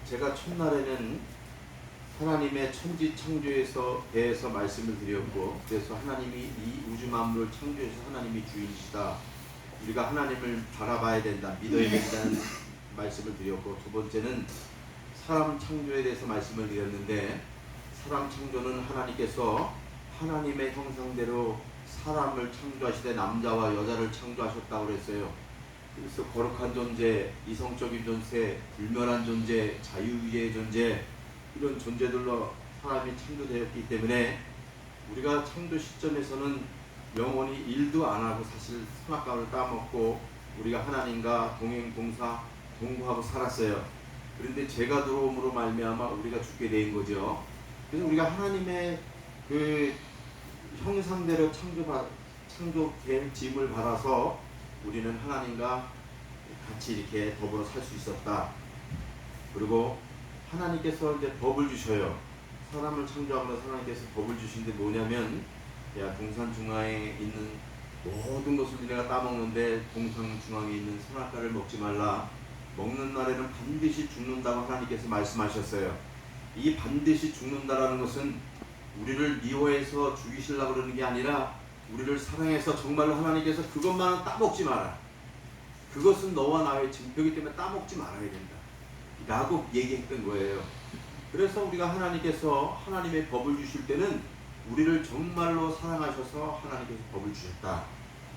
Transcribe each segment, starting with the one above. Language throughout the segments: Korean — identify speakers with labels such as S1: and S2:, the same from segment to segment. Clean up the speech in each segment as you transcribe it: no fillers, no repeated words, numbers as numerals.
S1: 제가 첫날에는 하나님의 천지 창조에서 대해서 말씀을 드렸고, 그래서 하나님이 이 우주 만물을 창조해서 하나님이 주인이시다, 우리가 하나님을 바라봐야 된다, 믿어야 된다는 말씀을 드렸고, 두 번째는 사람 창조에 대해서 말씀을 드렸는데, 사람 창조는 하나님께서 하나님의 형상대로 사람을 창조하시되 남자와 여자를 창조하셨다고 그랬어요. 그래서 거룩한 존재, 이성적인 존재, 불멸한 존재, 자유의의 존재, 이런 존재들로 사람이 창조되었기 때문에 우리가 창조 시점에서는 영원히 일도 안 하고 사실 선악과를 따먹고 우리가 하나님과 동행, 동사, 동거하고 살았어요. 그런데 죄가 들어옴으로 말미암아 우리가 죽게 된 거죠. 그래서 우리가 하나님의 그 형상대로 창조된 짐을 받아서 우리는 하나님과 같이 이렇게 더불어 살 수 있었다. 그리고 하나님께서 이제 법을 주셔요. 사람을 창조하면서 하나님께서 법을 주신데 뭐냐면, 야, 동산 중앙에 있는 모든 것을 내가 따먹는데 동산 중앙에 있는 선악과를 먹지 말라. 먹는 날에는 반드시 죽는다고 하나님께서 말씀하셨어요. 이 반드시 죽는다라는 것은 우리를 미워해서 죽이시려고 그러는 게 아니라 우리를 사랑해서 정말로 하나님께서 그것만은 따먹지 마라, 그것은 너와 나의 증표이기 때문에 따먹지 말아야 된다 라고 얘기했던 거예요. 그래서 우리가 하나님께서 하나님의 법을 주실 때는 우리를 정말로 사랑하셔서 하나님께서 법을 주셨다,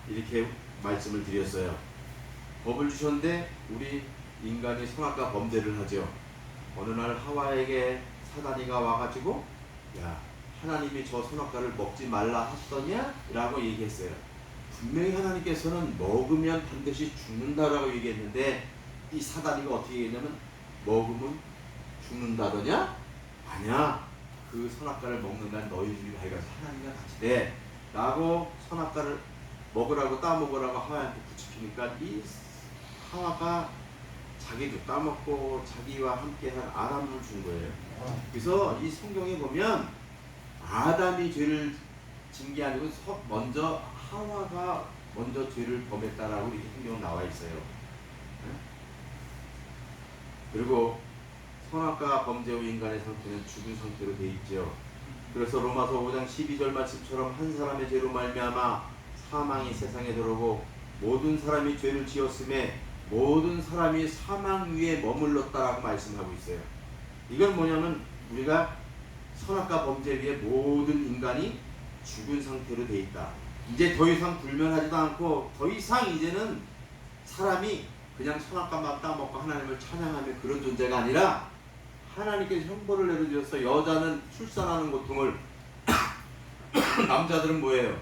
S1: 이렇게 말씀을 드렸어요. 법을 주셨는데 우리 인간이 선악과 범죄를 하죠. 어느 날 하와에게 사단이가 와가지고, 야, 하나님이 저 선악과를 먹지 말라 하셨더냐? 라고 얘기했어요. 분명히 하나님께서는 먹으면 반드시 죽는다라고 얘기했는데 이 사단이가 어떻게 얘기했냐면, 먹으면 죽는다더냐? 아니야, 그 선악과를 먹는 날 너희 둘이 밝아서 하나님과 같이 돼 라고 선악과를 먹으라고 따먹으라고 하와한테 부추기니까 이 하와가 자기도 따먹고 자기와 함께한 아담을 준 거예요. 그래서 이 성경에 보면 아담이 죄를 진 게 아니고 먼저 하와가 먼저 죄를 범했다라고 이렇게 성경에 나와 있어요. 그리고 선악과 범죄 후 인간의 상태는 죽은 상태로 되어 있죠. 그래서 로마서 5장 12절 말씀처럼 한 사람의 죄로 말미암아 사망이 세상에 들어오고 모든 사람이 죄를 지었음에 모든 사람이 사망 위에 머물렀다라고 말씀하고 있어요. 이건 뭐냐면 우리가 선악과 범죄 위에 모든 인간이 죽은 상태로 되어 있다. 이제 더 이상 불면하지도 않고 더 이상 이제는 사람이 그냥 선악과만 따먹고 하나님을 찬양하며 그런 존재가 아니라 하나님께서 형벌을 내려주셔서 여자는 출산하는 고통을 남자들은 뭐예요?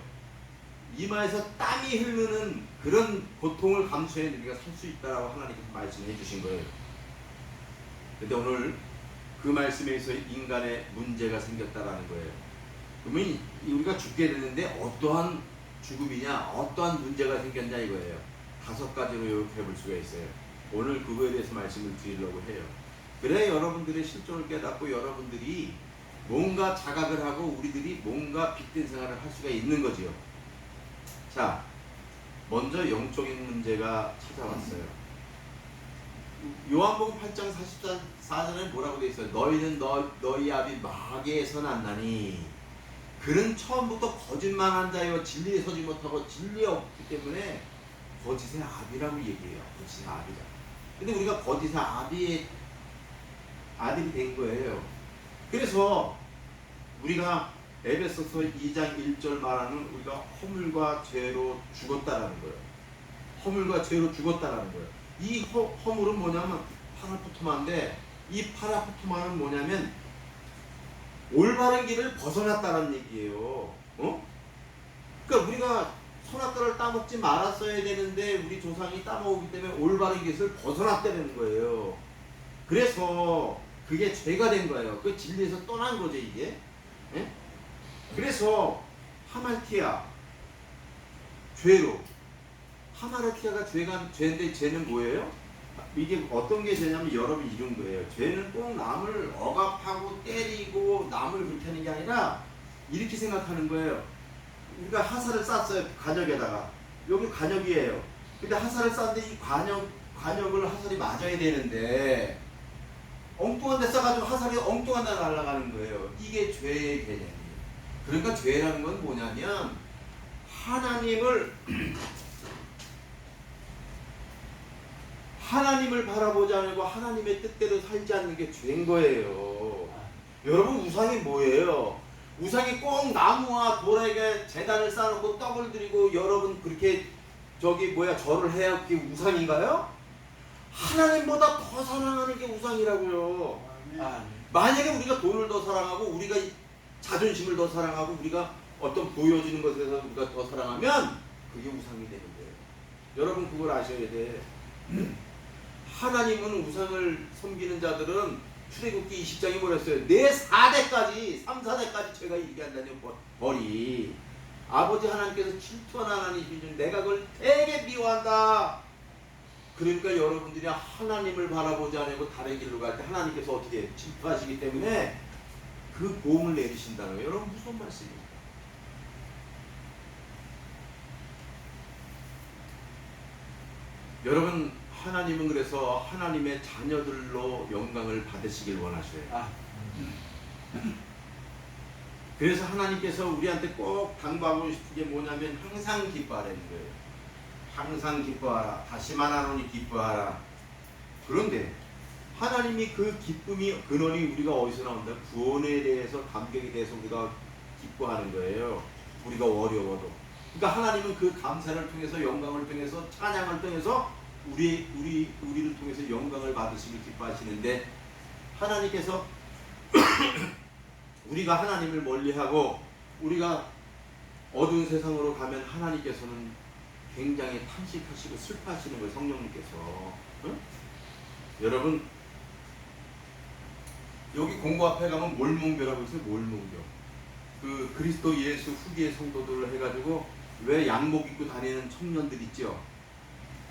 S1: 이마에서 땀이 흐르는 그런 고통을 감수해 우리가 살 수 있다라고 하나님께서 말씀해 주신 거예요. 근데 오늘 그 말씀에 의해서 인간의 문제가 생겼다라는 거예요. 그러면 우리가 죽게 되는데 어떠한 죽음이냐, 어떠한 문제가 생겼냐 이거예요. 5가지로 이렇게 해볼 수가 있어요. 오늘 그거에 대해서 말씀을 드리려고 해요. 그래 여러분들의 실존을 깨닫고 여러분들이 뭔가 자각을 하고 우리들이 뭔가 빛된 생활을 할 수가 있는 거지요. 자, 먼저 영적인 문제가 찾아왔어요. 요한복음 8장 44절에 뭐라고 되어 있어요? 너희는 너희 아비 마귀에서 났나니 그는 처음부터 거짓말한 자요 진리에 서지 못하고 진리에 없기 때문에 거짓의 아비라고 얘기해요. 거짓의 아비다. 근데 우리가 거짓의 아비의 아들이 된 거예요. 그래서 우리가 에베소서 2장 1절 말하는 우리가 허물과 죄로 죽었다라는 거예요. 허물과 죄로 죽었다라는 거예요. 이 허물은 뭐냐면 파라푸토마인데 이 파라푸토마는 뭐냐면 올바른 길을 벗어났다는 얘기예요. 그러니까 우리가 선악과를 따먹지 말았어야 되는데 우리 조상이 따먹었기 때문에 올바른 길을 벗어났다는 거예요. 그래서 그게 죄가 된 거예요. 그 진리에서 떠난 거죠 이게. 예? 그래서 하말티아 죄로, 하말티아가 죄인데 죄는 뭐예요? 이게 어떤 게 죄냐면 여러분 이런 거예요. 죄는 꼭 남을 억압하고 때리고 남을 그렇게 하는 게 아니라 이렇게 생각하는 거예요. 우리가 화살을 쐈어요. 관역에다가. 여기 관역이에요. 근데 화살을 쐈는데 이 관역을 화살이 맞아야 되는데 엉뚱한 데 싸가지고 화살이 엉뚱한 데 날아가는 거예요. 이게 죄의 개념이에요. 그러니까 죄라는 건 뭐냐면 하나님을 바라보지 않고 하나님의 뜻대로 살지 않는 게 죄인 거예요. 여러분 우상이 뭐예요? 우상이 꼭 나무와 돌에게 제단을 쌓아놓고 떡을 드리고 여러분 그렇게 절을 해야 그게 우상인가요? 하나님보다 더 사랑하는 게 우상이라고요. 만약에 우리가 돈을 더 사랑하고 우리가 자존심을 더 사랑하고 우리가 어떤 보여지는 것에서 우리가 더 사랑하면 그게 우상이 되는 거예요. 여러분 그걸 아셔야 돼. 하나님은 우상을 섬기는 자들은 출애굽기 20장에 뭐랬어요? 내 4대까지 3, 4대까지 죄가 이르게 한다니 벌이 아버지 하나님께서 질투하는 하나님이신 내가 그걸 되게 미워한다. 그러니까 여러분들이 하나님을 바라보지 않고 다른 길로 갈 때 하나님께서 어떻게 질투하시기 때문에 그 보응을 내리신다는 거예요. 여러분 무슨 말씀입니까? 여러분 하나님은 그래서 하나님의 자녀들로 영광을 받으시길 원하셔요. 그래서 하나님께서 우리한테 꼭 당부하고 싶은 게 뭐냐면 항상 기뻐하라는 거예요. 항상 기뻐하라. 다시 말하노니 기뻐하라. 그런데 하나님이 그 기쁨이 근원이 우리가 어디서 나온다? 구원에 대해서 감격에 대해서 우리가 기뻐하는 거예요. 우리가 어려워도. 그러니까 하나님은 그 감사를 통해서 영광을 통해서 찬양을 통해서 우리를 통해서 영광을 받으시길 기뻐하시는데 하나님께서 우리가 하나님을 멀리하고 우리가 어두운 세상으로 가면 하나님께서는 굉장히 탄식하시고 슬퍼하시는 거예요. 성령님께서. 응? 여러분 여기 공고 앞에 가면 몰몬교라고 있어요. 몰몬교. 그 그리스도 예수 후기의 성도들을 해가지고 왜 양복 입고 다니는 청년들 있죠.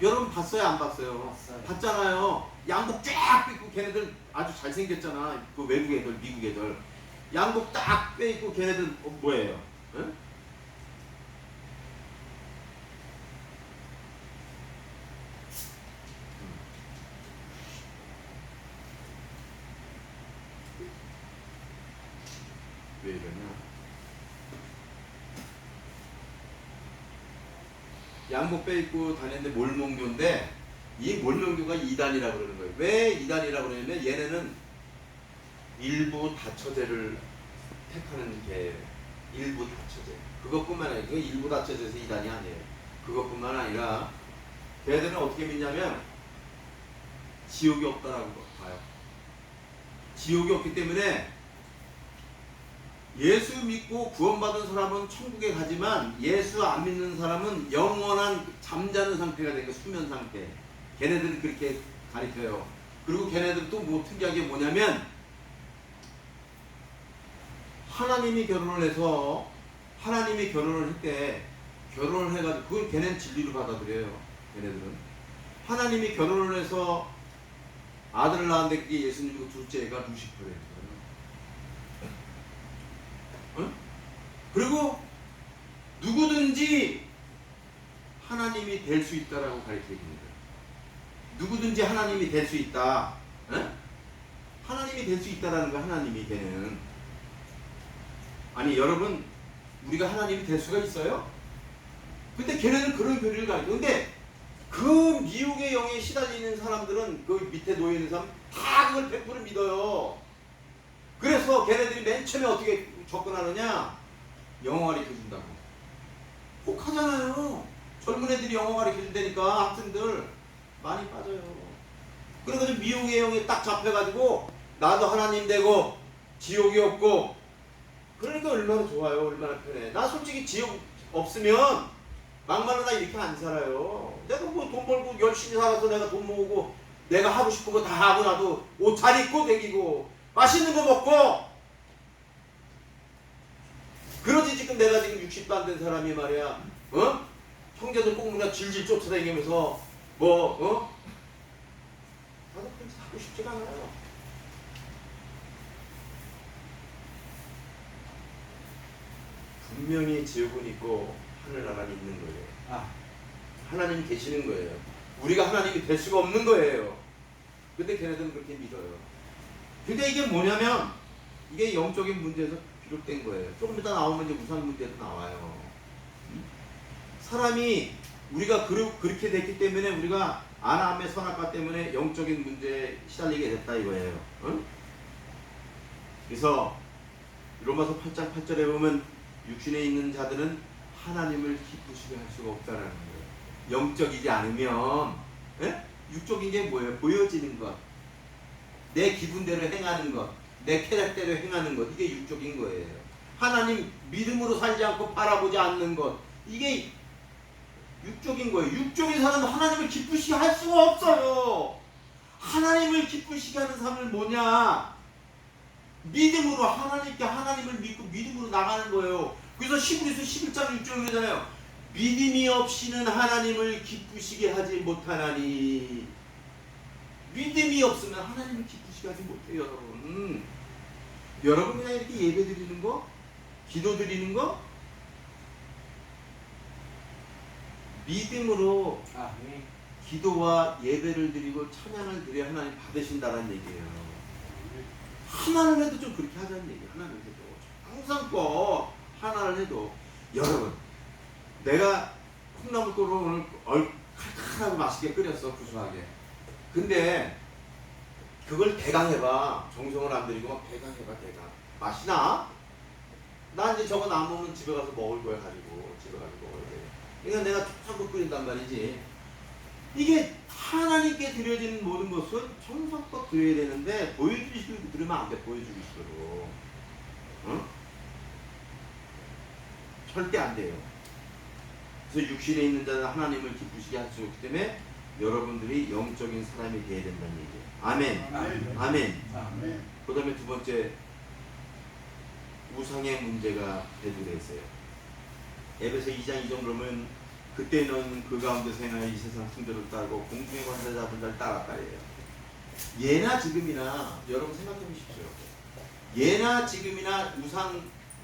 S1: 여러분 봤어요? 안 봤어요? 봤잖아요. 양복 쫙 입고 걔네들 아주 잘생겼잖아. 그 외국 애들, 미국 애들. 양복 딱 빼입고 걔네들 뭐예요? 응? 왜 이러냐? 양복 빼입고 다니는데 몰몬교인데 이 몰몬교가 이단이라고 그러는 거예요. 왜 이단이라고 그러냐면 얘네는 일부 다처제를 택하는 게 일부 다처제. 그것뿐만 아니라 그게 일부 다처제에서 이단이 아니에요. 그것뿐만 아니라 걔네들은 어떻게 믿냐면 지옥이 없다라고 봐요. 지옥이 없기 때문에 예수 믿고 구원받은 사람은 천국에 가지만 예수 안 믿는 사람은 영원한 잠자는 상태가 되니까 수면 상태. 걔네들은 그렇게 가르쳐요. 그리고 걔네들 또 뭐 특이하게 뭐냐면 하나님이 결혼을 해서 하나님이 결혼을 했대. 결혼을 해가지고 그걸 걔네는 진리로 받아들여요. 걔네들은 하나님이 결혼을 해서 아들을 낳았는데 그게 예수님이고 둘째가 루시퍼래요. 응? 그리고 누구든지 하나님이 될 수 있다라고 가르쳐줍니다. 누구든지 하나님이 될 수 있다. 응? 하나님이 될 수 있다라는 거 하나님이 걔는. 아니 여러분 우리가 하나님이 될 수가 있어요? 근데 걔네는 그런 교리를 가르쳐. 근데 그 미혹의 영에 시달리는 사람들은 그 밑에 놓여있는 사람 다 그걸 100% 믿어요. 그래서 걔네들이 맨 처음에 어떻게 접근하느냐? 영어 가르쳐준다고. 혹하잖아요. 젊은 애들이 영어 가르쳐준다니까 학생들 많이 빠져요. 그래가지고 미혹의 영에 딱 잡혀가지고 나도 하나님 되고 지옥이 없고 그러니까 얼마나 좋아요. 얼마나 편해. 나 솔직히 지옥 없으면 막말로 나 이렇게 안 살아요. 내가 뭐 돈 벌고 열심히 살아서 내가 돈 모으고 내가 하고 싶은 거 다 하고 나도 옷 잘 입고 다니고 맛있는 거 먹고 그러지. 지금 내가 지금 60도 안 된 사람이 말이야. 어? 형제들 꽁무니가 질질 쫓아다니면서 뭐 나도 그렇게 하고 싶지가 않아요. 분명히 지옥은 있고 하늘나라는 있는 거예요. 하나님 계시는 거예요. 우리가 하나님이 될 수가 없는 거예요. 근데 걔네들은 그렇게 믿어요. 그러니까 이게 뭐냐면 이게 영적인 문제에서 비롯된 거예요. 조금 이따 나오면 이제 우상 문제도 나와요. 사람이 우리가 그렇게 됐기 때문에 우리가 아담의 선악과 때문에 영적인 문제에 시달리게 됐다 이거예요. 응? 그래서 로마서 8장 8절에 보면 육신에 있는 자들은 하나님을 기쁘시게 할 수가 없다라는 거예요. 영적이지 않으면 육적인 게 뭐예요? 보여지는 것, 내 기분대로 행하는 것, 내 캐릭대로 행하는 것, 이게 육적인 거예요. 하나님 믿음으로 살지 않고 바라보지 않는 것, 이게 육적인 거예요. 육적인 사람은 하나님을 기쁘시게 할 수가 없어요. 하나님을 기쁘시게 하는 삶을 뭐냐? 믿음으로 하나님을 믿고 믿음으로 나가는 거예요. 그래서 히브리서 11장 6절에 그러잖아요. 믿음이 없이는 하나님을 기쁘시게 하지 못하나니. 믿음이 없으면 하나님을 기쁘시게 하지 못해요, 여러분. 여러분 그냥 이렇게 예배 드리는 거, 기도 드리는 거, 믿음으로 기도와 예배를 드리고 찬양을 드려야 하나님 받으신다는 얘기예요. 하나를 해도 좀 그렇게 하자는 얘기예요. 하나를 해도 항상 꼭 하나를 해도. 여러분, 내가 콩나물국을 오늘 칼칼하고 맛있게 끓였어, 구수하게. 근데 그걸 대강 해봐. 정성을 안 들이고 막 대강 해봐, 대강. 맛이 나? 나 이제 저거 남으면 집에 가서 먹을 거야, 가지고. 집에 가서 먹을 거야. 그러니까 내가 툭툭 끓인단 말이지. 이게 하나님께 드려지는 모든 것은 정성껏 드려야 되는데 보여주시고 들으면 안 돼. 보여주기식으로. 응? 절대 안 돼요. 그래서 육신에 있는 자는 하나님을 기쁘시게 할 수 없기 때문에 여러분들이 영적인 사람이 되어야 된다는 얘기예요. 아멘. 아멘. 아멘. 아멘. 그 다음에 두 번째, 우상의 문제가 대두되어 있어요. 에베소 2장 2절 보면 그때는 그 가운데서 행하여 이 세상 풍조를 따르고 공중의 권세 잡은 자를 따랐다 해요. 예나 지금이나 여러분 생각해 보십시오. 예나 지금이나 우상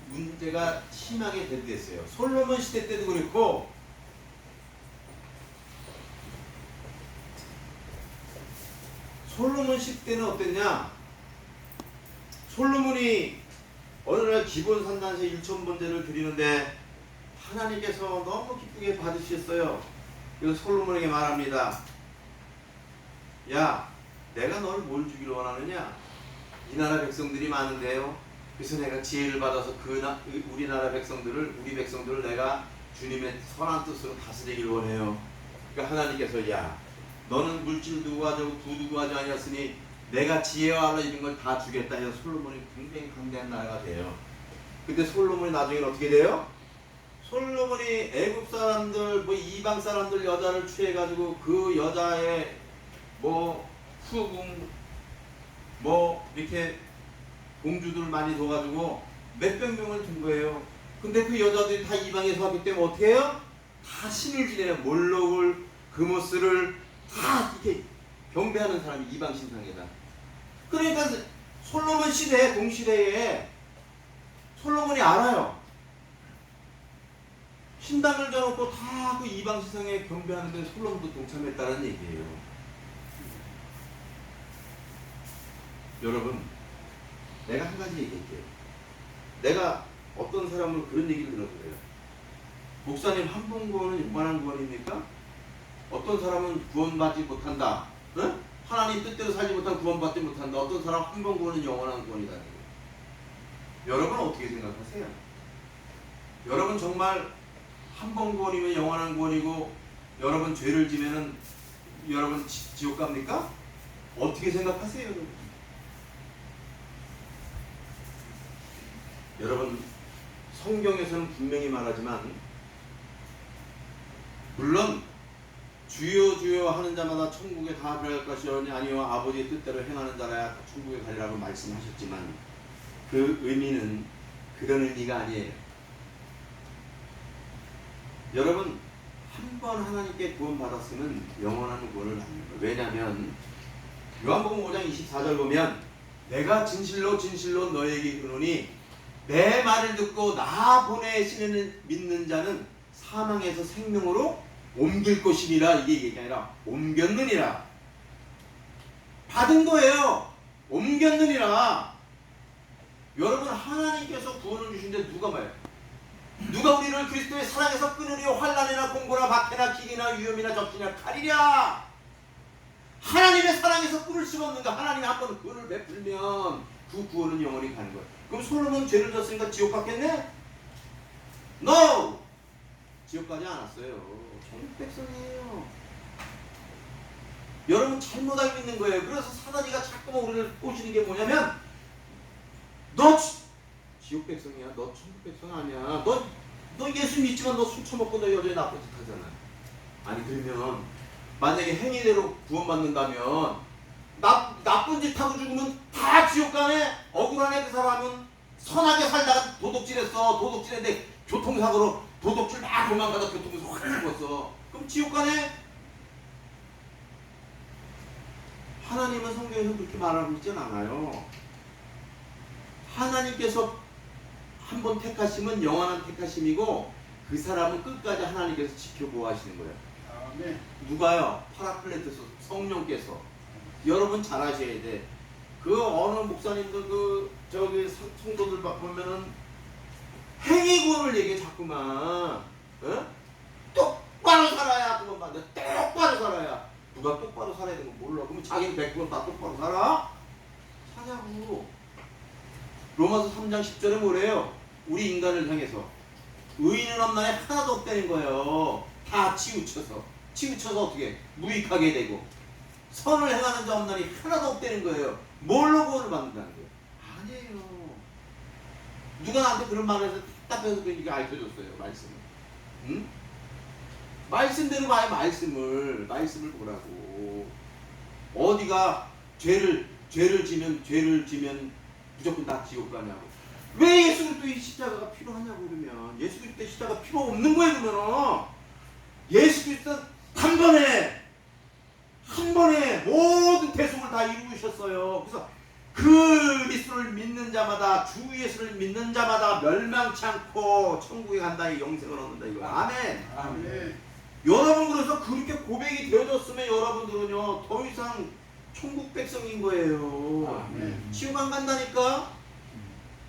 S1: 문제가 심하게 대두됐어요. 솔로몬 시대 때도 그렇고 솔로몬 시대는 어땠냐? 솔로몬이 어느 날 기본 산단세 1,000번제를 드리는데 하나님께서 너무 기쁘게 받으셨어요. 그래서 솔로몬에게 말합니다. 야, 내가 너를 뭘 주기를 원하느냐? 이 나라 백성들이 많은데요. 그래서 내가 지혜를 받아서 우리 백성들을 내가 주님의 선한 뜻으로 다스리기를 원해요. 그러니까 하나님께서 야, 너는 물질도 구하고 부도 구하지 아니었으니 내가 지혜와 알라 이런 걸 다 주겠다 해서 솔로몬이 굉장히 강대한 나라가 돼요. 근데 솔로몬이 나중에 어떻게 돼요? 솔로몬이 애굽 사람들, 이방 사람들 여자를 취해가지고 그 여자의 후궁, 이렇게 공주들 많이 둬가지고 몇백 명을 둔 거예요. 근데 그 여자들이 다 이방에서 왔기 때문에 어떻게 해요? 다 신을 지내요. 몰록을, 그모스를 다 이렇게 경배하는 사람이 이방 신상이다. 그러니까 솔로몬 시대, 동시대에 솔로몬이 알아요. 신당을 져놓고 다 그 이방 신상에 경배하는데 솔로몬도 동참했다는 얘기예요. 여러분, 내가 한 가지 얘기할게요. 내가 어떤 사람을 그런 얘기를 들었어요. 목사님, 한 번 구원은 육만한 구원입니까? 어떤 사람은 구원받지 못한다. 응? 하나님 뜻대로 살지 못하면 구원받지 못한다. 어떤 사람 한 번 구원은 영원한 구원이다. 여러분 어떻게 생각하세요? 여러분 정말 한 번 구원이면 영원한 구원이고 여러분 죄를 지면은 여러분 지옥 갑니까? 어떻게 생각하세요, 여러분? 여러분, 성경에서는 분명히 말하지만 물론 주여 주여 하는 자마다 천국에 다 들어갈 것이오니 아니요 아버지의 뜻대로 행하는 자라야 천국에 가리라고 말씀하셨지만 그 의미는 그런 의미가 아니에요. 여러분, 한 번 하나님께 구원받았으면 영원한 구원을 받는 거예요. 왜냐하면 요한복음 5장 24절 보면 내가 진실로 진실로 너에게 이르노니 내 말을 듣고 나 보내시는 믿는 자는 사망에서 생명으로 옮길 것이니라. 이게 얘기 아니라 옮겼느니라. 받은 거예요. 옮겼느니라. 여러분, 하나님께서 구원을 주신데 누가 말해요? 누가 우리를 그리스도의 사랑에서 끊으려 환난이나 공고나 박해나 길이나 위험이나 적진이나 칼이랴. 하나님의 사랑에서 끊을 수가 없는가? 하나님이 한 번 구원을 베풀면 그 구원은 영원히 가는 거예요. 그럼 솔로몬 죄를 졌으니까 지옥 갔겠네? No! 지옥 가지 않았어요. 천국 백성이에요. 여러분 잘못 알고 있는 거예요. 그래서 사단이가 자꾸만 우리를 꼬시는 게 뭐냐면, 너 지옥 백성이야. 너 천국 백성 아니야. 너 예수 믿지만 너 술 처먹고 너 여전히 나쁜 짓 하잖아. 아니, 그러면 만약에 행위대로 구원받는다면 나쁜 짓 하고 죽으면 다 지옥 가네. 억울하네. 그 사람은 선하게 살다가 도둑질했어. 도둑질했는데 교통사고로 도둑질 막 도망가다 교통에서 확 죽었어. 그럼 지옥 가네. 하나님은 성경에서 그렇게 말하고 있진 않아요. 하나님께서 한 번 택하심은 영원한 택하심이고, 그 사람은 끝까지 하나님께서 지켜보호하시는 거예요.
S2: 네.
S1: 누가요? 파라클레토스, 성령께서. 여러분 잘 아셔야 돼. 그 어느 목사님들 저기 성도들 보면은 행위구원을 얘기해 자꾸만. 어? 똑바로 살아야 그건 맞아. 똑바로 살아야. 누가 똑바로 살아야 되는 거 몰라. 그러면 자기는 100번 다 똑바로 살아? 사냐고. 로마서 3장 10절에 뭐래요? 우리 인간을 향해서 의인은 없나에 하나도 없다는 거예요. 다 치우쳐서 어떻게 무익하게 되고, 선을 행하는 자 없나니 하나도 없다는 거예요. 뭘로 구원을 받는다는 거예요? 아니에요. 누가 나한테 그런 말을 해서 답답해서 그러니까 알려줬어요. 말씀을. 응? 말씀대로 봐요. 말씀을 보라고. 어디가 죄를 지면 무조건 다 지옥 가냐고. 왜 예수 그리스도의 십자가가 필요하냐고. 그러면 예수 그리스도의 십자가가 필요 없는 거예요. 그러면 예수 그리스도는 한 번에 모든 대속을 다 이루셨어요. 그래서 그리스도를 믿는 자마다, 주 예수를 믿는 자마다 멸망치 않고 천국에 간다, 영생을 얻는다. 이거 아멘.
S2: 아멘.
S1: 여러분, 그래서 그렇게 고백이 되어졌으면 여러분들은요 더 이상 천국 백성인 거예요.
S2: 아멘.
S1: 지옥 안 간다니까.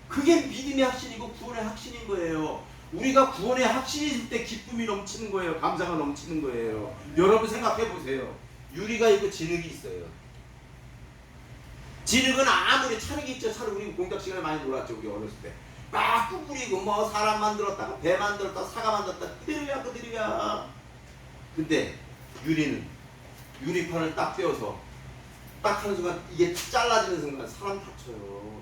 S1: 그게 믿음의 확신이고 구원의 확신인 거예요. 우리가 구원의 확신이 있을 때 기쁨이 넘치는 거예요. 감사가 넘치는 거예요. 여러분 생각해 보세요. 유리가 있고 진흙이 있어요. 진흙은 아무리 찰흙이 있죠. 찰흙. 우리 공작 시간에 많이 놀았죠. 우리 어렸을 때. 막 꾸꾸리고 뭐 사람 만들었다가 배 만들었다가 사과 만들었다가 그들이야. 근데 유리는 유리판을 딱 떼어서 딱 하는 순간 이게 잘라지는 순간 사람 다쳐요.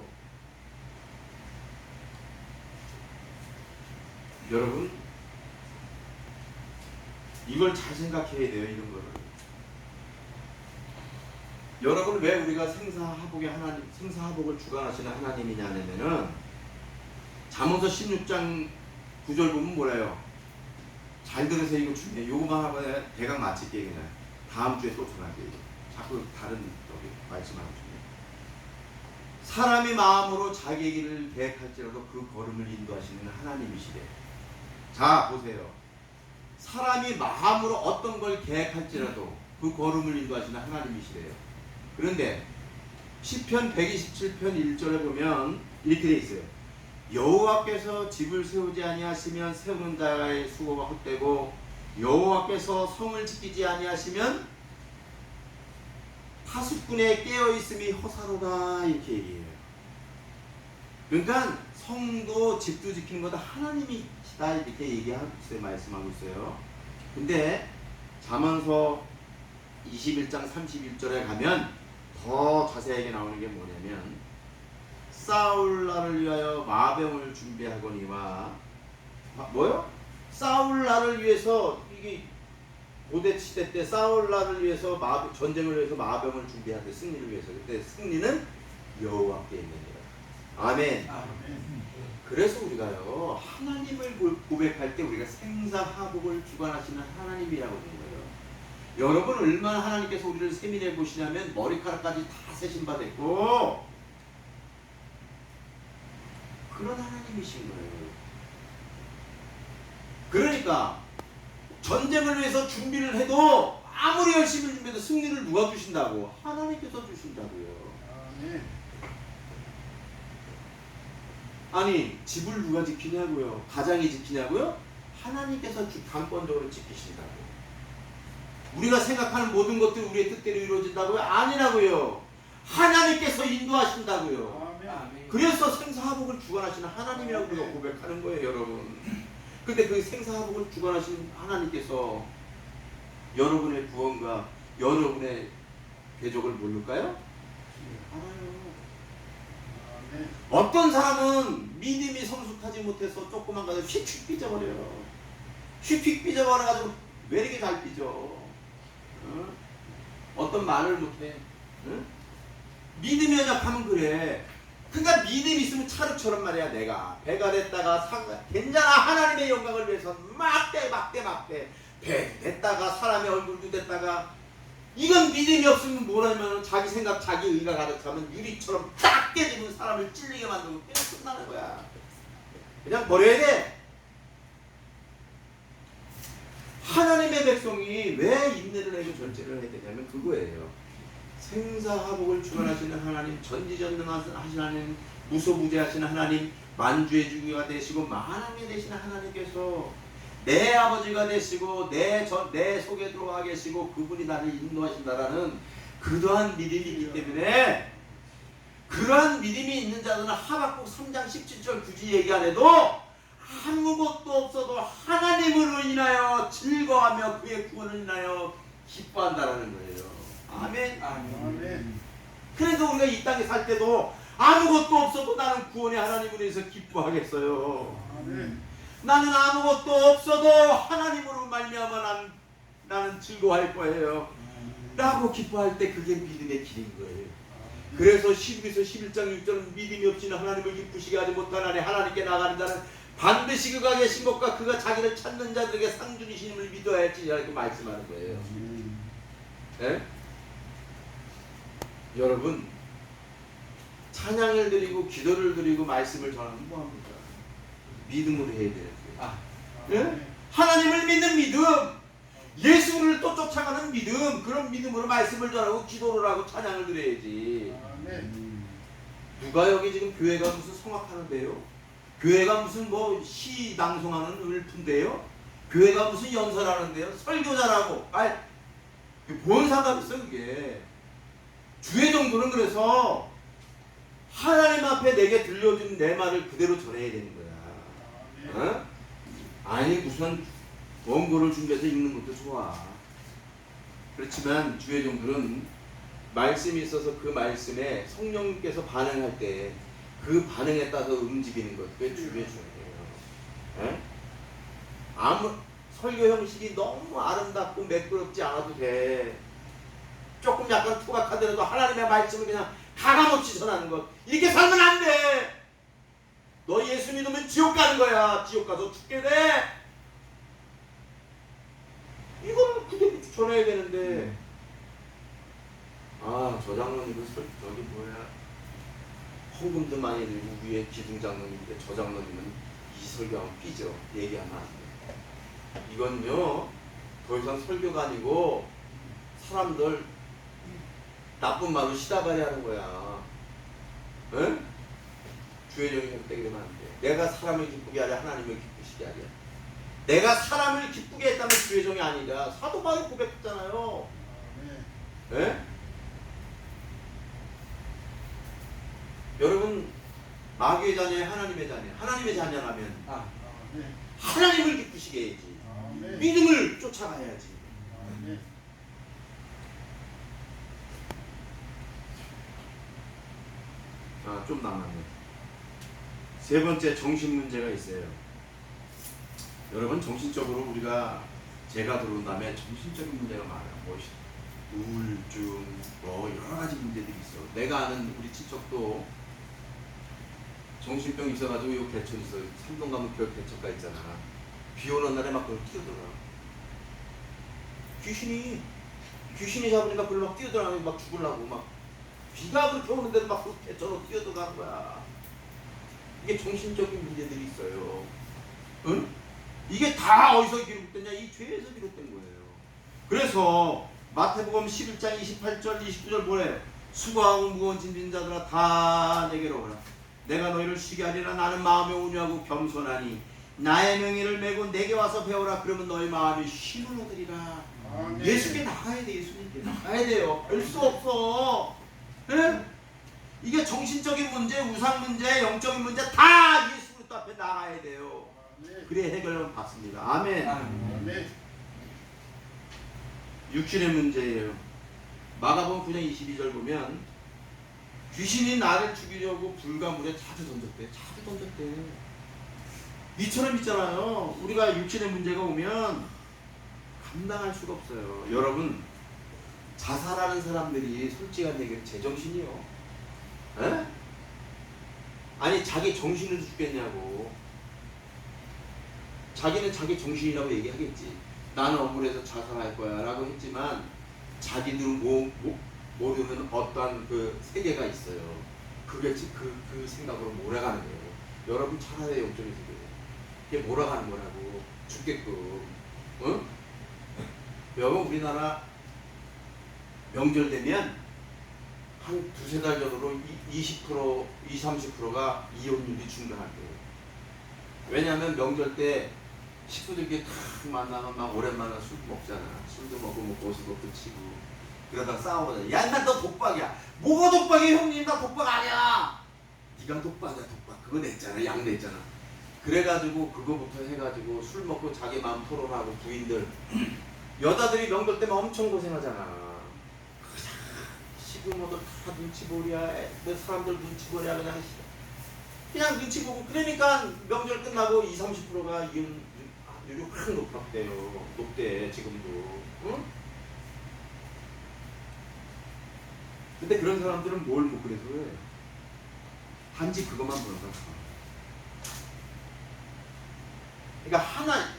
S1: 여러분, 이걸 잘 생각해야 돼요. 이런 거를. 여러분, 왜 우리가 생사화복을 주관하시는 하나님이냐면은, 잠언서 16장 9절 보면 뭐래요? 잘 들으세요. 이거 중요해. 요거만 하고 대강 마칠게요. 그냥 다음 주에 또 전할게요. 자꾸 다른 말씀하고 싶네요. 사람이 마음으로 자기 길을 계획할지라도 그 걸음을 인도하시는 하나님이시래. 자, 보세요. 사람이 마음으로 어떤 걸 계획할지라도 그 걸음을 인도하시는 하나님이시래요. 그런데 시편 127편 1절에 보면 이렇게 돼 있어요. 여호와께서 집을 세우지 아니하시면 세우는 자의 수고가 헛되고, 여호와께서 성을 지키지 아니하시면 파수꾼의 깨어있음이 허사로다. 이렇게 얘기해요. 그러니까 성도 집도 지키는 것도 하나님이시다. 이렇게 얘기하고 있어요. 말씀하고 있어요. 근데 잠언서 21장 31절에 가면 더 자세하게 나오는 게 뭐냐면, 싸울 날을 위하여 마병을 준비하거니와, 뭐요? 싸울 날을 위해서, 이게 고대 시대 때 싸울 날을 위해서 전쟁을 위해서 마병을 준비하는데, 승리를 위해서. 그때 승리는 여호와께 있느니라. 아멘.
S2: 아멘.
S1: 그래서 우리가요 하나님을 고백할 때 우리가 생사화복을 주관하시는 하나님이라고 하는 거예요. 여러분, 얼마나 하나님께서 우리를 세밀해 보시냐면 머리카락까지 다 세신 바 됐고 그런 하나님이신 거예요. 그러니까 전쟁을 위해서 준비를 해도 아무리 열심히 준비해도 승리를 누가 주신다고? 하나님께서 주신다고요. 아니 집을 누가 지키냐고요? 가장이 지키냐고요? 하나님께서 강권적으로 지키신다고. 우리가 생각하는 모든 것들이 우리의 뜻대로 이루어진다고요? 아니라고요. 하나님께서 인도하신다고요. 그래서 생사화복을 주관하시는 하나님이라고 우리가 고백하는 거예요, 여러분. 근데 그 생사화복을 주관하시는 하나님께서 여러분의 구원과 여러분의 궤적을 모를까요? 알아요. 어떤 사람은 믿음이 성숙하지 못해서 조그만 가지고 휙휙 삐져버려요. 휙휙 삐져버려가지고 왜 이렇게 잘 삐져? 어? 어떤 말을 못해. 응? 믿음이 연약하면 그래. 그러니까 믿음이 있으면 차르처럼 말이야. 내가 배가 됐다가 괜찮아. 하나님의 영광을 위해서 막대 배 됐다가 사람의 얼굴도 됐다가. 이건 믿음이 없으면 뭐라면 자기 생각 자기 의가 가득하면 유리처럼 딱 깨지면 사람을 찔리게 만들고 그냥 끝나는 거야. 그냥 버려야 돼. 하나님의 백성이 왜 인내를 하고 절제를 해야 되냐면 그거예요. 생사화복을 주관하시는 하나님, 전지전능하신 하나님, 무소부재하시는 하나님, 만주의 주기가 되시고 만왕의 되시는 하나님께서 내 아버지가 되시고 내 속에 들어와 계시고 그분이 나를 인도하신다라는 그러한 믿음이 있기 때문에 그러한 믿음이 있는 자들은 하박국 3장 17절 굳이 얘기 안 해도 아무것도 없어도 하나님으로 인하여 즐거워하며 그의 구원을 인하여 기뻐한다라는 거예요. 아멘. 아멘. 그래서 우리가 이 땅에 살 때도 아무것도 없어도 나는 구원의 하나님으로 인해서 기뻐하겠어요. 아멘. 나는 아무것도 없어도 하나님으로 말미암아 나는 즐거워할 거예요. 라고 기뻐할 때 그게 믿음의 길인 거예요. 그래서 12서 11장 6절은 믿음이 없이는 하나님을 기쁘시게 하지 못하나니 하나님께 나가는 자는 반드시 그가 계신 것과 그가 자기를 찾는 자들에게 상 주시님을 믿어야 할지 이렇게 말씀하는 거예요. 네? 여러분 찬양을 드리고 기도를 드리고 말씀을 전하면 뭐합니까? 믿음으로 해야 돼요. 네? 하나님을 믿는 믿음, 예수를 또 쫓아가는 믿음, 그런 믿음으로 말씀을 전하고 기도를 하고 찬양을 드려야지. 누가 여기 지금 교회가 무슨 성악하는데요? 교회가 무슨 뭐 시 낭송하는 을푼데요? 교회가 무슨 연설하는데요? 설교자라고. 뭔 상관 있어 그게. 주의 정도는 그래서 하나님 앞에 내게 들려준 내 말을 그대로 전해야 되는 거야. 어? 아니 무슨 원고를 준비해서 읽는 것도 좋아. 그렇지만 주의 종들은 말씀이 있어서 그 말씀에 성령님께서 반응할 때 그 반응에 따라서 움직이는 것, 그게 주의 종이에요. 아무 설교 형식이 너무 아름답고 매끄럽지 않아도 돼. 조금 약간 투박하더라도 하나님의 말씀을 그냥 가감없이 전하는 것, 이렇게 살면 안 돼. 너 예수 믿으면 지옥 가는 거야. 지옥 가서 죽게 돼. 이거는 그대로 전해야 되는데. 저 장로님은 저기 뭐야, 헌금도 많이 들고 위에 기둥 장로님인데 저 장로님은 이 설교하면 삐져. 얘기하면 안 돼. 이건요 더 이상 설교가 아니고 사람들 나쁜 말로 시다발이 하는 거야. 응? 주의 종이 그때 그러면 안 돼. 내가 사람을 기쁘게 하랴 하나님을 기쁘시게 하랴. 내가 사람을 기쁘게 했다면 주의 종이 아니라 사도 바울이 고백했잖아요. 네? 여러분 마귀의 자녀에 하나님의 자녀, 하나님의 자녀라면 하나님을 기쁘시게 해야지. 믿음을 쫓아가야지. 좀 남았네. 세 번째, 정신 문제가 있어요. 여러분 정신적으로 우리가 제가 들어온 다음에 정신적인 문제가 많아요. 뭐 우울증, 뭐 여러 가지 문제들이 있어. 내가 아는 우리 친척도 정신병 있어가지고 요 개천 있어. 삼동 가면 별 개천가 있잖아. 비 오는 날에 막 그걸 뛰어들어. 귀신이 잡으니까 그걸 막 뛰어들어. 막 죽으려고 막. 비가 그렇게 오는데도 막 그 개천으로 뛰어들어가는 거야. 이게 정신적인 문제들이 있어요. 응? 이게 다 어디서 비롯됐냐? 이 죄에서 비롯된 거예요. 그래서 마태복음 11장 28절 29절 뭐래? 수고하고 무거운 짐진 자들아 다 내게로 오라. 내가 너희를 쉬게 하리라. 나는 마음에 온유하고 겸손하니 나의 명예를 메고 내게 와서 배우라. 그러면 너희 마음이 쉼을 얻으리라. 예수께 나가야 돼. 예수님께 나가야 돼요. 별 수 없어. 네? 이게 정신적인 문제, 우상 문제, 영적인 문제 다 예수 그리스도 앞에 나가야 돼요. 그래 해결을 받습니다. 아멘.
S2: 아멘.
S1: 육신의 문제예요. 마가복음 9장 22절 보면 귀신이 나를 죽이려고 불과 물에 자주 던졌대. 이처럼 있잖아요. 우리가 육신의 문제가 오면 감당할 수가 없어요. 여러분, 자살하는 사람들이 솔직한 얘기로 제정신이요. 에? 아니 자기 정신으로 죽겠냐고. 자기는 자기 정신이라고 얘기하겠지. 나는 억울해서 자살할 거야 라고 했지만 자기도 모르는 어떠한 그 세계가 있어요. 그게 그 생각으로 몰아가는 거예요. 여러분 잘 알아요. 영적인 세계. 그게 몰아가는 거라고. 죽게끔. 응? 여러분 우리나라 명절 되면 한 두세 달 전으로 20%, 30%가 이혼율이 증가할게요. 왜냐하면 명절 때 식구들끼리 탁 만나면 막 오랜만에 술 먹잖아. 술도 먹고 고스톱도 치고 그러다가 싸우잖아. 야, 나 너 독박이야. 뭐가 독박이야 형님? 나 독박 아니야. 네가 독박이야 독박. 그거 냈잖아. 양 냈잖아. 그래가지고 그거부터 해가지고 술 먹고 자기 마음 토론하고 부인들 여자들이 명절 때면 엄청 고생하잖아. 지금도 다 눈치보랴. 내 사람들 눈치보랴. 그냥 눈치 보고 그러니까 명절 끝나고 30%가 이혼율이 확 높대 지금도. 응? 근데 그런 사람들은 뭘 못 그래서 해. 단지 그것만 보는 거야. 그러니까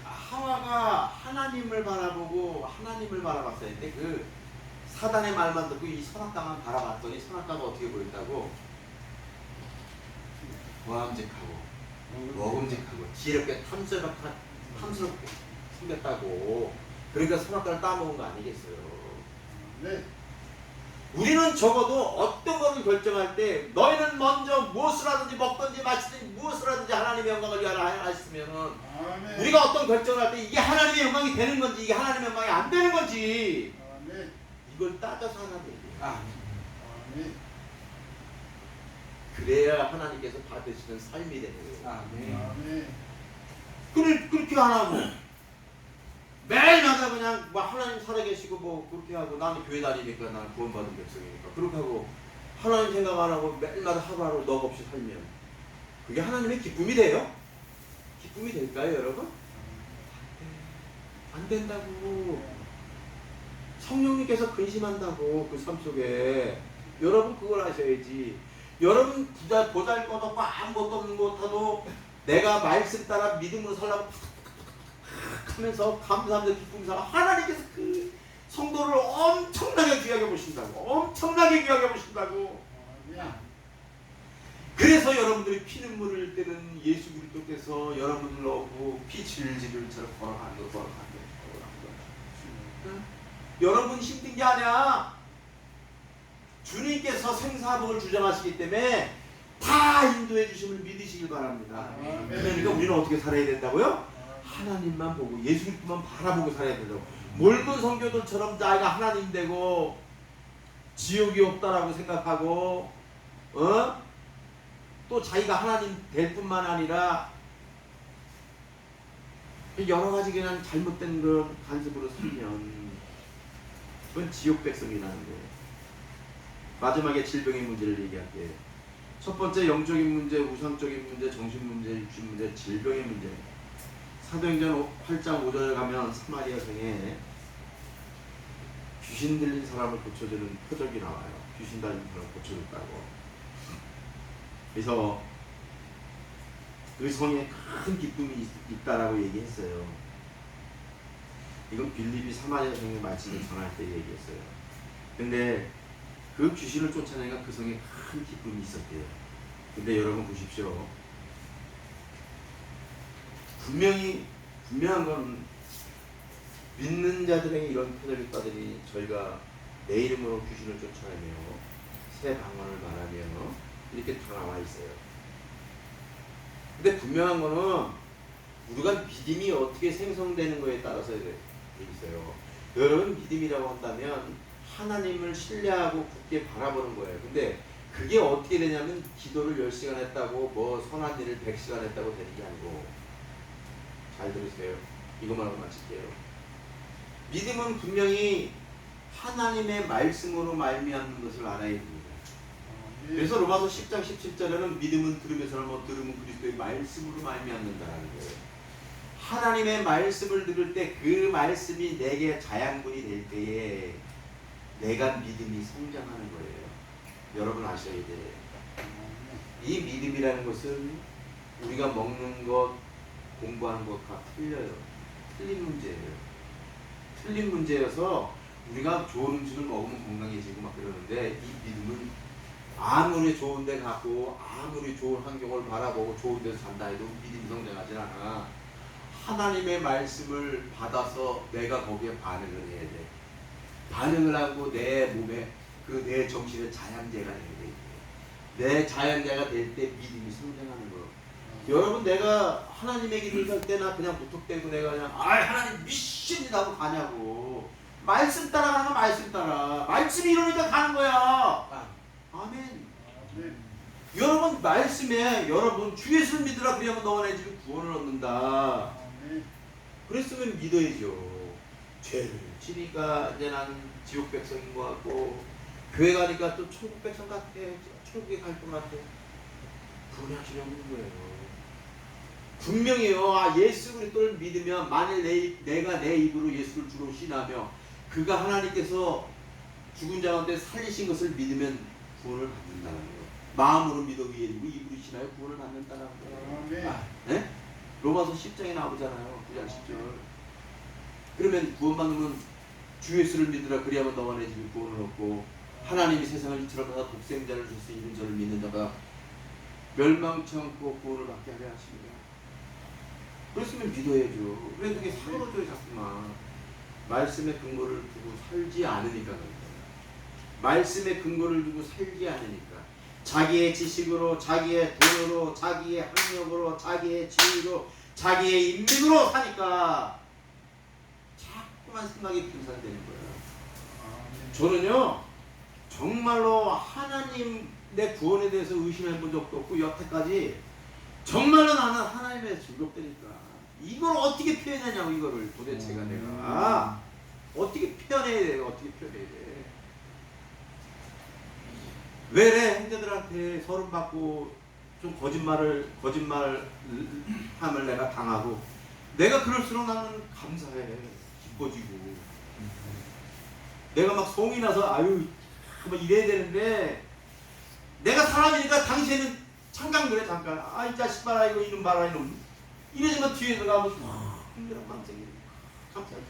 S1: 하와가 하나님을 바라보고 하나님을 바라봤어야 했는데 그 사단의 말만 듣고 이 선악과만 바라봤더니 선악과가 어떻게 보였다고? 고함직하고 먹음직하고 지혜롭게 탐스럽게 생겼다고. 그러니까 선악과를 따먹은 거 아니겠어요?
S2: 네.
S1: 우리는 적어도 어떤 것을 결정할 때 너희는 먼저 무엇을 하든지 먹든지 마시든지 무엇을 하든지 하나님의 영광을 위하여 하시면은 우리가 어떤 결정을 할 때 이게 하나님의 영광이 되는 건지 이게 하나님의 영광이 안 되는 건지 이걸 따져서 하나 돼야 돼. 그래야 하나님께서 받으시는 삶이 되는 거예요. 그렇게 안 하고 매일마다 그냥 뭐 하나님 살아계시고 뭐 그렇게 하고 나는 교회 다니니까 나는 구원받은 백성이니까 그렇게 하고 하나님 생각 안 하고 매일마다 하루하루 넋 없이 살면 그게 하나님의 기쁨이 돼요? 기쁨이 될까요 여러분? 안 된다고. 성령님께서 근심한다고. 그 삶 속에 여러분 그걸 아셔야지. 여러분 보잘것없고 아무것도 없는 것 같아도 내가 말씀 따라 믿음으로 살라고 하면서 감사하면서 기쁨이 살아. 하나님께서 그 성도를 엄청나게 귀하게 보신다고. 그래서 여러분들이 피눈물을 흘릴 때는 예수 그리스도께서 여러분을 넣고 피 질질을처럼 걸어가는 거. 여러분 힘든 게 아니야. 주님께서 생사복을 주장하시기 때문에 다 인도해 주심을 믿으시길 바랍니다. 그러니까 우리는 어떻게 살아야 된다고요? 하나님만 보고 예수 그리스도만 바라보고 살아야 된다고. 몰몬 성교들처럼 자기가 하나님 되고 지옥이 없다라고 생각하고 또 자기가 하나님 될 뿐만 아니라 여러 가지 그냥 잘못된 그런 간섭으로 살면 그건 지옥 백성이라는 거예요. 마지막에 질병의 문제를 얘기할게요. 첫 번째 영적인 문제, 우상적인 문제, 정신 문제, 육신 문제, 질병의 문제. 사도행전 8장 5절에 가면 사마리아 성에 귀신 들린 사람을 고쳐주는 표적이 나와요. 귀신 들린 사람을 고쳐줬다고. 그래서 그 성에 큰 기쁨이 있다라고 얘기했어요. 이건 빌립이 사마리아 성의 말씀을 전할 때 얘기했어요. 근데 그 귀신을 쫓아내니까 그 성에 큰 기쁨이 있었대요. 근데 여러분 보십시오. 분명한 건 믿는 자들에게 이런 표적이 있다더니 저희가 내 이름으로 귀신을 쫓아내며 새 방언을 말하며 이렇게 다 나와 있어요. 근데 분명한 거는 우리가 믿음이 어떻게 생성되는 거에 따라서 있어요. 여러분 믿음이라고 한다면 하나님을 신뢰하고 굳게 바라보는 거예요. 근데 그게 어떻게 되냐면 기도를 10시간 했다고 뭐 선한 일을 100시간 했다고 되는 게 아니고, 잘 들으세요. 이것만 하고 마칠게요. 믿음은 분명히 하나님의 말씀으로 말미암는 것을 알아야 됩니다. 그래서 로마서 10장 17절에는 믿음은 들으면서는 뭐 들으면 그리스도의 말씀으로 말미암는다라는 거예요. 하나님의 말씀을 들을 때 그 말씀이 내게 자양분이 될 때에 내가 믿음이 성장하는 거예요. 여러분 아셔야 돼요. 이 믿음이라는 것은 우리가 먹는 것, 공부하는 것과 틀려요. 틀린 문제예요. 틀린 문제여서 우리가 좋은 음식을 먹으면 건강해지고 막 그러는데, 이 믿음은 아무리 좋은 데 가고 아무리 좋은 환경을 바라보고 좋은 데서 산다 해도 믿음이 성장하지 않아. 하나님의 말씀을 받아서 내가 거기에 반응을 해야 돼. 반응을 하고 내 몸에 내 정신의 자양제가 돼야 돼. 내 자양제가 될 때 믿음이 성장하는 거예요. 여러분, 내가 하나님의 길을 갈 때나 그냥 무턱대고 내가 그냥 하나님 믿습니다 하고 가냐고. 말씀 따라가는 거 말씀 따라. 말씀이 이러니까 가는 거야. 아멘. 여러분 말씀에 여러분 주 예수를 믿으라 그러면 너와 내 집에 구원을 얻는다. 그랬으면 믿어야죠. 죄를 지니까 이제 나는 지옥 백성인 것 같고, 교회 가니까 또 천국 백성 같아. 천국에 갈 것 같아. 분하시려 하는 거예요. 분명히요. 예수 그리스도를 믿으면 만일 내가 내 입으로 예수를 주로 신하며 그가 하나님께서 죽은 자 가운데 살리신 것을 믿으면 구원을 받는다는 거예요. 마음으로 믿어 위에 있고 입으로 신하여 구원을 받는다는 거예요. 네? 로마서 10장에 나오잖아요. 9장 10절. 그러면 구원받으면 주 예수를 믿으라 그리하면 너와 내 집이 구원을 얻고, 하나님이 세상을 이처럼 하사 독생자를 주셔서 이는 저를 믿는 자가 멸망치 않고 구원을 받게 하려 하십니다. 그랬으면 믿어야죠. 왜 그게 사그러져요 자꾸만. 말씀의 근거를 두고 살지 않으니까 그래요. 말씀의 근거를 두고 살지 않으니까. 자기의 지식으로, 자기의 돈으로, 자기의 학력으로, 자기의 지위로, 자기의 인맥으로 사니까 자꾸만 생각이 분산되는 거예요. 저는요 정말로 하나님 내 구원에 대해서 의심해 본 적도 없고, 여태까지 정말로 나는 하나님의 즐겁다니까. 이걸 어떻게 표현하냐고. 이거를 도대체가 내가 어떻게 표현해야 돼. 어떻게 표현해야 돼. 왜래 형제들한테 서름 받고 좀 거짓말함을 내가 당하고, 내가 그럴수록 나는 감사해. 기뻐지고. 내가 막 성이 나서 아유 뭐 이래야 되는데, 내가 사람이니까 당신은 잠깐 그래. 잠깐 이 자식 봐라 이거 이놈 봐라 이놈 이러지만 뒤에 들어가면 힘들어 망생이 감사해.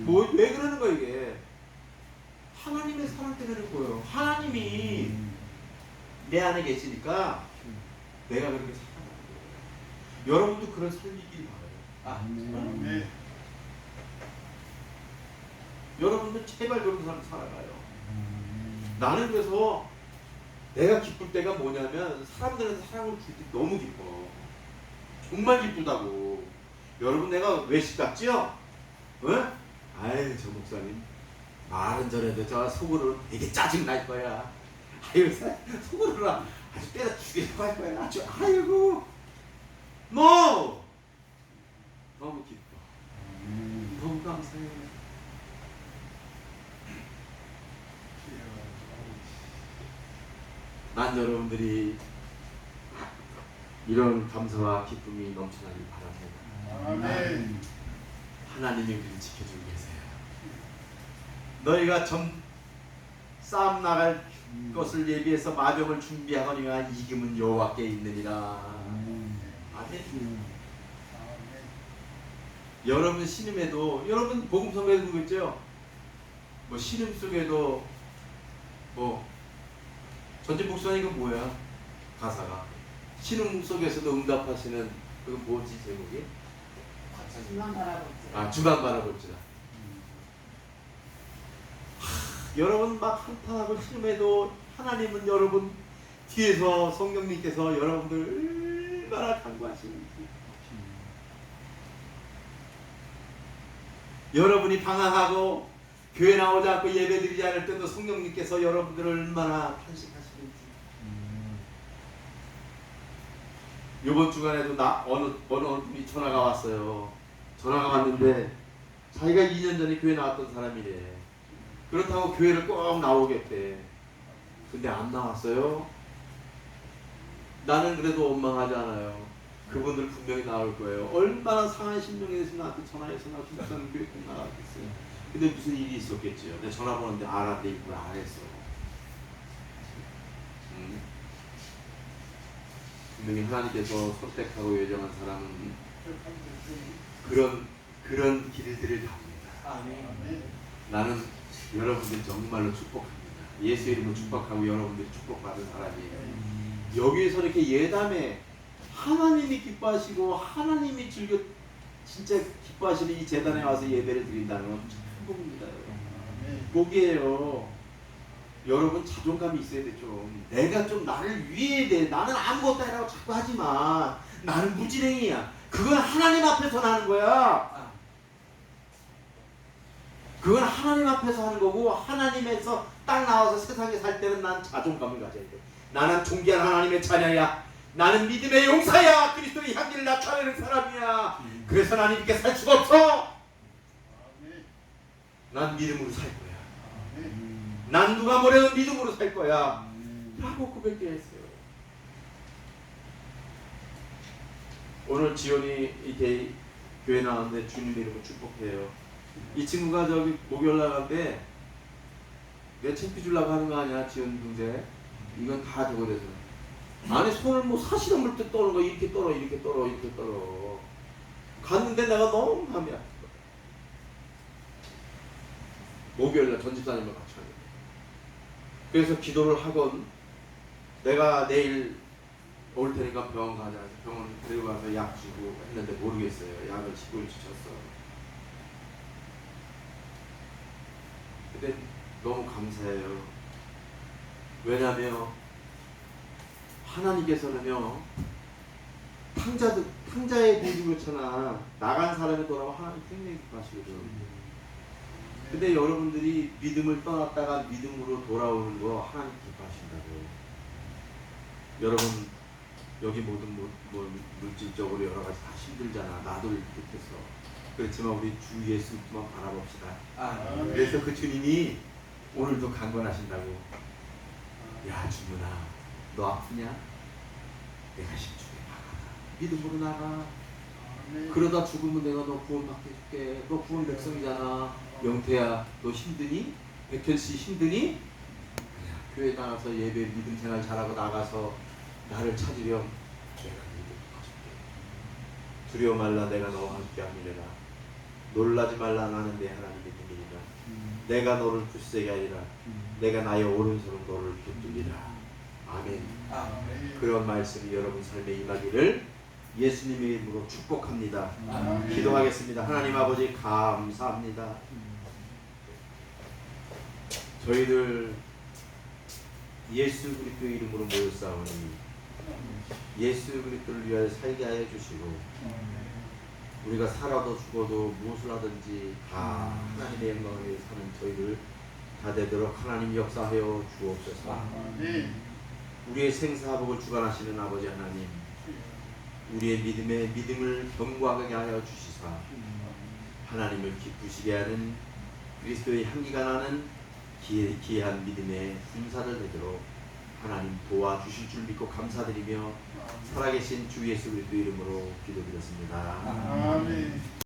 S1: 뭐 왜 그러는 거야 이게. 하나님의 사랑 때문에 그런 거예요. 하나님이 내 안에 계시니까 내가 그렇게 살아가는 거예요. 여러분도 그런 살리기를 바라요. 네. 여러분도 제발 그렇게 살아가요. 나는 그래서 내가 기쁠 때가 뭐냐면 사람들한테 사랑을 줄 때 너무 기뻐. 정말 기쁘다고. 여러분 내가 외식 같지요? 응? 아유 저 목사님 말은 저래도 저 속으로 되게 짜증 날 거야. 아유 속으로 아주 때려 죽이려고 할 거야. 아주 아이고 뭐 너무 기뻐. 너무 감사해. 난 여러분들이 이런 감사와 기쁨이 넘쳐나길 바랍니다.
S2: 아멘.
S1: 하나님이 우리를 지켜주고 계세요. 너희가 싸움 나갈 것을 예비해서 마병을 준비하거니와 이김은 여호와께 있느니라. 아멘. 여러분 신음에도, 여러분 복음성에도 그랬죠? 뭐 신음 속에도 뭐 전체 목사님 이거 뭐야? 가사가 신음 속에서도 응답하시는 그 뭐지 제목이?
S3: 주만 바라볼지라.
S1: 아, 주만 바라볼지라. 여러분 막 한탄하고 힘에도 하나님은 여러분 뒤에서 성령님께서 여러분들 얼마나 간구하시는지. 여러분이 방황하고 교회 나오지 않고 예배드리지 않을 때도 성령님께서 여러분들을 얼마나 탄식하시는지. 이번 주간에도 어느 분이 전화가 왔어요. 전화가 왔는데 자기가 2년 전에 교회 나왔던 사람이래. 그렇다고 교회를 꼭 나오겠대. 근데 안 나왔어요. 나는 그래도 원망하지 않아요. 그분들 분명히 나올 거예요. 얼마나 상한 심령이 돼서 나한테 전화해서 나 김사님 교회 꼭 나가겠어요. 근데 무슨 일이 있었겠지요. 내 전화번호인데 알았는데 이걸 안 했어. 분명히 하나님께서 선택하고 예정한 사람은 그런 길들을 갑니다.
S3: 아멘.
S1: 나는 여러분들 정말로 축복합니다. 예수 이름으로 축복하고 여러분들이 축복받은 사람이에요. 여기에서 이렇게 예담에 하나님이 기뻐하시고 하나님이 진짜 기뻐하시는 이 재단에 와서 예배를 드린다는 건 축복입니다. 복이에요. 여러분 자존감이 있어야 돼. 좀 내가 좀 나를 위해야 돼. 나는 아무것도 아니라고 자꾸 하지 마. 나는 무지랭이야. 그건 하나님 앞에서 나는 거야. 그건 하나님 앞에서 하는 거고, 하나님에서 딱 나와서 세상에 살 때는 난 자존감을 가져야 돼. 나는 존귀한 하나님의 자녀야. 나는 믿음의 용사야. 그리스도의 향기를 나타내는 사람이야. 그래서 나는 이렇게 살 수가 없어. 난 믿음으로 살 거야. 난 누가 뭐래도 믿음으로 살 거야. 라고 고백했어요. 오늘 지원이 이렇게 교회 나왔는데 주님 이름으로 축복해요. 이 친구가 저기 목요일 나갈 때 내 창피 주려고 하는 거 아니야, 지원 동생. 이건 다 저거 돼서 안에 손을 뭐 사시던 물때 떠는 거 이렇게 떨어 이렇게 떨어 이렇게 떨어. 갔는데 내가 너무 마음이 아픈 거야. 목요일날 전집사님과 같이 가는 거야. 그래서 기도를 하건 내가 내일 올 테니까 병원 가자. 병원 데리고 가서 약 주고 했는데 모르겠어요. 약을 19일치 줬어. 근데 너무 감사해요. 왜냐면 하나님께서는요 탕자의 모든 것처럼 나간 사람이 돌아와 하나님 굉장히 기뻐하시거든. 근데 여러분들이 믿음을 떠났다가 믿음으로 돌아오는 거 하나님 기뻐하신다고. 여러분 여기 모든 물질적으로 여러 가지 다 힘들잖아. 나도 이렇게해서 그렇지만 우리 주 예수만 바라봅시다. 그래서 그 주님이 오늘도 강권하신다고. 야 주문아, 너 아프냐? 내가 심중에 나가라. 믿음으로 나가. 그러다 죽으면 내가 너 구원받게 해줄게. 너 구원 백성이잖아. 영태야, 너 힘드니? 백현씨 힘드니? 그냥 교회 나가서 예배 믿음 생활 잘하고 나가서 나를 찾으렴. 내가 너를 도와줄게. 두려워 말라. 내가 너와 함께 하미래라. 놀라지 말라. 나는 내 하나님의 분이니라. 내가 너를 굳세게 하리라. 내가 나의 오른손으로 너를 붙들리라. 아멘. 그런 말씀이 여러분 삶에 임하기를 예수님의 이름으로 축복합니다. 기도하겠습니다. 하나님 아버지 감사합니다. 저희들 예수 그리스도의 이름으로 모였사오니 예수 그리스도를 위하여 살게 하여 주시고 우리가 살아도 죽어도 무엇을 하든지 다 하나님의 영광을 위해 사는 저희들 다 되도록 하나님 역사하여 주옵소서. 우리의 생사복을 주관하시는 아버지 하나님, 우리의 믿음을 견고하게 하여 주시사 하나님을 기쁘시게 하는 그리스도의 향기가 나는 기이한 믿음의 군사들 되도록 하나님 도와주실 줄 믿고 감사드리며 살아계신 주 예수 그리스도 이름으로 기도드렸습니다.
S2: 아멘.